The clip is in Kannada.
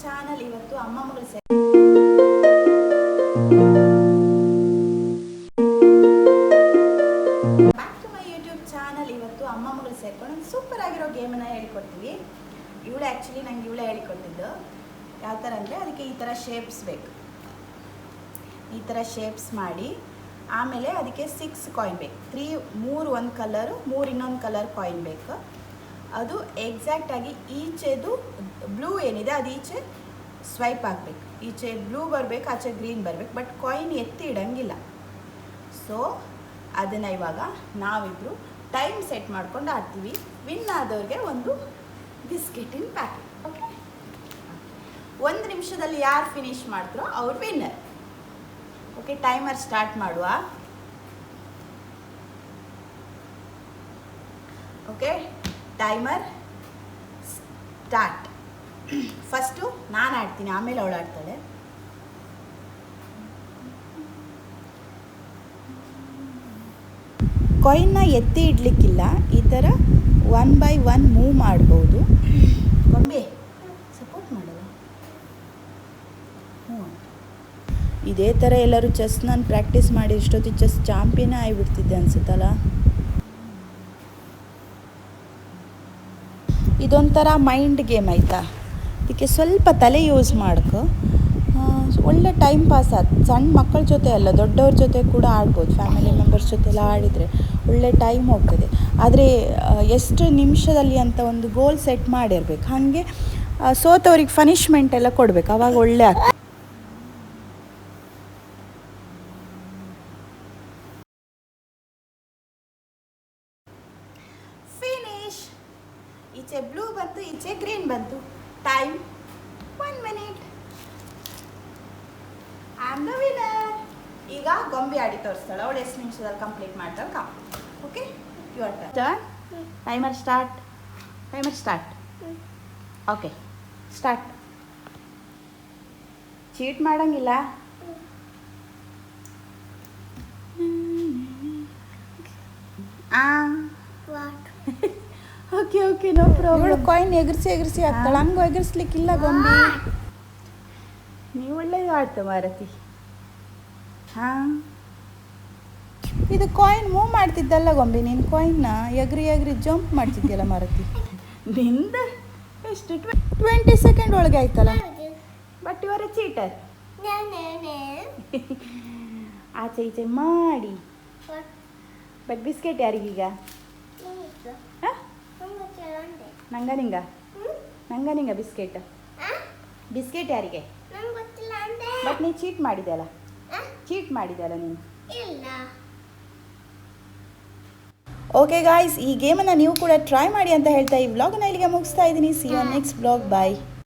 ಚಾನಲ್ ಇವತ್ತು ಅಮ್ಮ ಮಗಳು back to my YouTube channel. ಇವತ್ತು ಅಮ್ಮ ಮಗಳು ಸೇರ್ಕೊಂಡು ಒಂದು ಸೂಪರ್ ಆಗಿರೋ ಗೇಮನ್ನು ಹೇಳಿಕೊಡ್ತೀವಿ. ಇವಳು ಆ್ಯಕ್ಚುಲಿ ನಂಗೆ ಇವಳೇ ಹೇಳಿಕೊಟ್ಟಿದ್ದು. ಯಾವ ಥರ ಅಂದರೆ ಅದಕ್ಕೆ ಈ ಥರ ಶೇಪ್ಸ್ ಬೇಕು. ಈ ಥರ ಶೇಪ್ಸ್ ಮಾಡಿ ಆಮೇಲೆ ಅದಕ್ಕೆ 6 ಕಾಯಿನ್ ಬೇಕು. 3 ಒಂದು ಕಲರು, 3 ಇನ್ನೊಂದು ಕಲರ್ ಕಾಯಿನ್ ಬೇಕು. ಅದು ಎಕ್ಸಾಕ್ಟಾಗಿ ಈಚೆದು ಬ್ಲೂ ಏನಿದೆ ಅದು ಈಚೆ ಸ್ವೈಪ್ ಆಗಬೇಕು. ಈಚೆ ಬ್ಲೂ ಬರಬೇಕು, ಆಚೆ ಗ್ರೀನ್ ಬರಬೇಕು. ಬಟ್ ಕಾಯಿನ್ ಎತ್ತಿ ಇಡಂಗಿಲ್ಲ. ಸೊ ಅದನ್ನು ಇವಾಗ ನಾವಿಬ್ಬರು ಟೈಮ್ ಸೆಟ್ ಮಾಡ್ಕೊಂಡು ಆಡ್ತೀವಿ. ವಿನ್ ಆದವ್ರಿಗೆ ಒಂದು ಬಿಸ್ಕೆಟಿನ ಪ್ಯಾಕೆಟ್. ಓಕೆ, 1 ನಿಮಿಷದಲ್ಲಿ ಯಾರು ಫಿನಿಷ್ ಮಾಡ್ತಾರೋ ಅವ್ರು ವಿನ್ನರ್. ಓಕೆ, ಟೈಮರ್ ಸ್ಟಾರ್ಟ್ ಮಾಡುವ. Okay, timer start. ಫಸ್ಟು ನಾನು ಆಡ್ತೀನಿ, ಆಮೇಲೆ ಅವಳು ಆಡ್ತಾಳೆ. ಕಾಯಿನ್ನ ಎತ್ತಿ ಇಡಲಿಕ್ಕಿಲ್ಲ, ಈ ಥರ 1 by 1 ಮೂವ್ ಮಾಡ್ಬೋದು. ಗೊಂಬೆ ಸಪೋರ್ಟ್ ಮಾಡಲ್ಲ. ಇದೇ ಥರ ಎಲ್ಲರೂ ಚೆಸ್ ನಾನು ಪ್ರಾಕ್ಟೀಸ್ ಮಾಡಿ ಇಷ್ಟೊತ್ತಿಗೆ ಚೆಸ್ ಚಾಂಪಿಯನ್ ಆಗಿಬಿಡ್ತಿದ್ದೆ ಅನ್ಸುತ್ತಲ್ಲ. ಇದೊಂಥರ ಮೈಂಡ್ ಗೇಮ್ ಆಯಿತಾ, ಅದಕ್ಕೆ ಸ್ವಲ್ಪ ತಲೆ ಯೂಸ್ ಮಾಡ್ಕೊ. ಒಳ್ಳೆ ಟೈಮ್ ಪಾಸ್ ಆಯ್ತು. ಸಣ್ಣ ಮಕ್ಕಳ ಜೊತೆ ಅಲ್ಲ, ದೊಡ್ಡವ್ರ ಜೊತೆ ಕೂಡ ಆಡ್ಬೋದು. ಫ್ಯಾಮಿಲಿ ಮೆಂಬರ್ಸ್ ಜೊತೆ ಎಲ್ಲ ಆಡಿದರೆ ಒಳ್ಳೆ ಟೈಮ್ ಹೋಗ್ತದೆ. ಆದರೆ ಎಷ್ಟು ನಿಮಿಷದಲ್ಲಿ ಅಂತ ಒಂದು ಗೋಲ್ ಸೆಟ್ ಮಾಡಿರ್ಬೇಕು. ಹಾಗೆ ಸೋತವ್ರಿಗೆ ಪನಿಷ್ಮೆಂಟ್ ಎಲ್ಲ ಕೊಡಬೇಕು, ಆವಾಗ ಒಳ್ಳೆ ಆಗ್ತದೆ. ಈಚೆ ಬ್ಲೂ ಬಂತು, ಈಚೆ ಗ್ರೀನ್ ಬಂತು. Time 1 minute. I am the winner. ಈಗ ಗೊಂಬೆ ಆಡಿ ತೋರಿಸ್ತಾಳೆ. ಅವಳು ಎಷ್ಟು ನಿಮಿಷದಲ್ಲಿ ಕಂಪ್ಲೀಟ್ ಮಾಡ್ತಾಳೆ ಕಾ. Okay, your turn. Timer start. Timer start. Okay, start. Cheat ಮಾಡಂಗಿಲ್ಲ. Okay okay, no problem. Coin ಎಗರಿಸಿ ಆಗ್ತಾಳೆ. ಹಂಗೂ ಎಗರಿಸ್ಲಿಕ್ಕಿಲ್ಲ ಗೊಂಬಿ. ನೀವು ಒಳ್ಳೇದು ಆಡ್ತ ಮಾರತಿ. ಹಾಂ, ಇದು ಕಾಯಿನ್ ಮೂವ್ ಮಾಡ್ತಿದ್ದಲ್ಲ ಗೊಂಬಿ. ನೀನು ಕಾಯಿನ್ನ ಎಗರಿ ಜಂಪ್ ಮಾಡ್ತಿದ್ಯಲ್ಲ ಮಾರತಿ. ನಿಂದ ಎಷ್ಟು 20 ಸೆಕೆಂಡ್ ಒಳಗೆ ಆಯ್ತಲ್ಲ. ಬಟ್ ಇವರ ಚೀಟರ್. ಆಚೆ ಈಚೆ ಮಾಡಿ. ಬಟ್ ಬಿಸ್ಕೆಟ್ ಯಾರಿಗೀಗ? ನಂಗ ಬಿಸ್ಕೆಟ್. ಬಿಸ್ಕೆಟ್ ಯಾರಿಗೆ? ಬಟ್ ನೀನು ಚೀಟ್ ಮಾಡಿದೆಯಲ್ಲ ನೀನು. ಓಕೆ ಗಾಯ್ಸ್, ಈ ಗೇಮನ್ನು ನೀವು ಕೂಡ ಟ್ರೈ ಮಾಡಿ ಅಂತ ಹೇಳ್ತಾ ಈ ವ್ಲಾಗನ್ನು ಇಲ್ಲಿಗೆ ಮುಗಿಸ್ತಾ ಇದ್ದೀನಿ. See you next vlog. Bye.